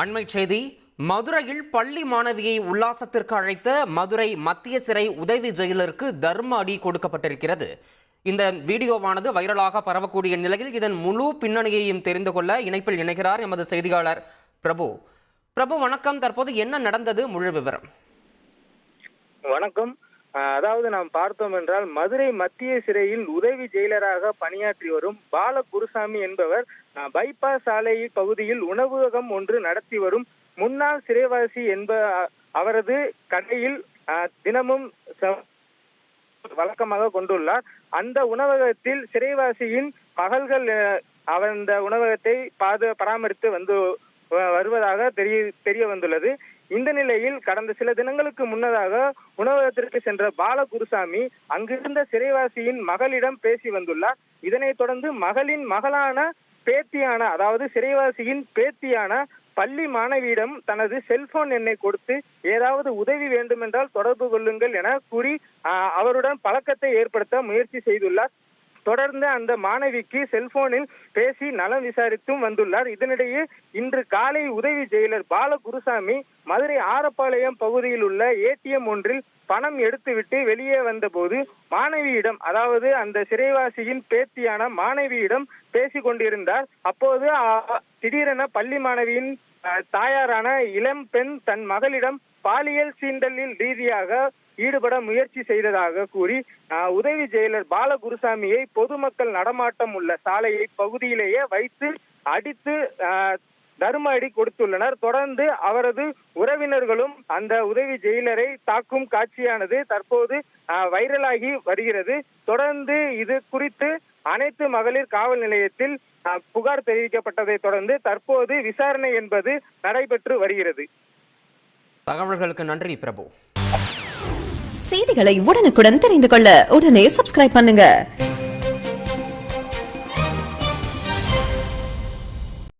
அண்மை செய்தி. மதுரையில் பள்ளி மாணவியை உல்லாசத்திற்கு அழைத்த மதுரை மத்திய சிறை உதவி ஜெயிலருக்கு தர்ம அடி கொடுக்கப்பட்டிருக்கிறது. இந்த வீடியோவானது வைரலாக பரவக்கூடிய நிலையில் இதன் முழு பின்னணியையும் தெரிந்து கொள்ள இணைப்பில் இணைகிறார் எமது செய்தியாளர் பிரபு. பிரபு வணக்கம். தற்போது என்ன நடந்தது, முழு விவரம்? வணக்கம். அதாவது நாம் பார்த்தோம் என்றால் மதுரை மத்திய சிறையில் உதவி ஜெயிலராக பணியாற்றி வரும் பாலகுருசாமி என்பவர் பைபாஸ் சாலை பகுதியில் உணவகம் ஒன்று நடத்தி வரும் முன்னாள் சிறைவாசி அவரது கடையில் தினமும் வழக்கமாக கொண்டுள்ளார். அந்த உணவகத்தில் சிறைவாசியின் மகள்கள் அந்த உணவகத்தை பராமரித்து வருவதாக தெரிய வந்துள்ளது. இந்த நிலையில் கடந்த சில தினங்களுக்கு முன்னதாக உணவகத்திற்கு சென்ற பாலகுருசாமி அங்கிருந்த சிறைவாசியின் மகளிடம் பேசி வந்துள்ளார். இதனைத் தொடர்ந்து மகளின் மகளான பேத்தியான, அதாவது சிறைவாசியின் பேத்தியான பள்ளி மாணவியிடம் தனது செல்போன் எண்ணை கொடுத்து ஏதாவது உதவி வேண்டுமென்றால் தொடர்பு கொள்ளுங்கள் என கூறி அவருடன் பழக்கத்தை ஏற்படுத்த முயற்சி செய்துள்ளார். தொடர்ந்து அந்த மாணவிக்கு செல்போனில் பேசி நலம் விசாரித்தும் வந்துள்ளார். இதனிடையே இன்று காலை உதவி ஜெயிலர் பாலகுருசாமி மதுரை ஆரப்பாளையம் பகுதியில் உள்ள ஏடிஎம் ஒன்றில் பணம் எடுத்துவிட்டு வெளியே வந்தபோது மாணவியிடம், அதாவது அந்த சிறைவாசியின் பேத்தியான மாணவியிடம் பேசி கொண்டிருந்தார். அப்போது திடீரென பள்ளி மாணவியின் தாயாரான இளம் பெண் தன் மகளிடம் பாலியல் சீண்டலில் ரீதியாக ஈடுபட முயற்சி செய்ததாக கூறி உதவி ஜெயிலர் பாலகுருசாமியை பொதுமக்கள் நடமாட்டம் உள்ள சாலையை பகுதியிலேயே வைத்து அடித்து தர்ம அடி கொடுத்துள்ளனர். தொடர்ந்து அவரது உறவினர்களும் அந்த உதவி ஜெயிலரை தாக்கும் காட்சியானது தற்போது வைரலாகி வருகிறது. தொடர்ந்து இது குறித்து அனைத்து மகளிர் காவல் நிலையத்தில் புகார் தெரிவிக்கப்பட்டதை தொடர்ந்து தற்போது விசாரணை என்பது நடைபெற்று வருகிறது. தகவல்களுக்கு நன்றி பிரபு. செய்திகளை உடனுக்குடன் தெரிந்து கொள்ள உடனே சப்ஸ்கிரைப் பண்ணுங்க.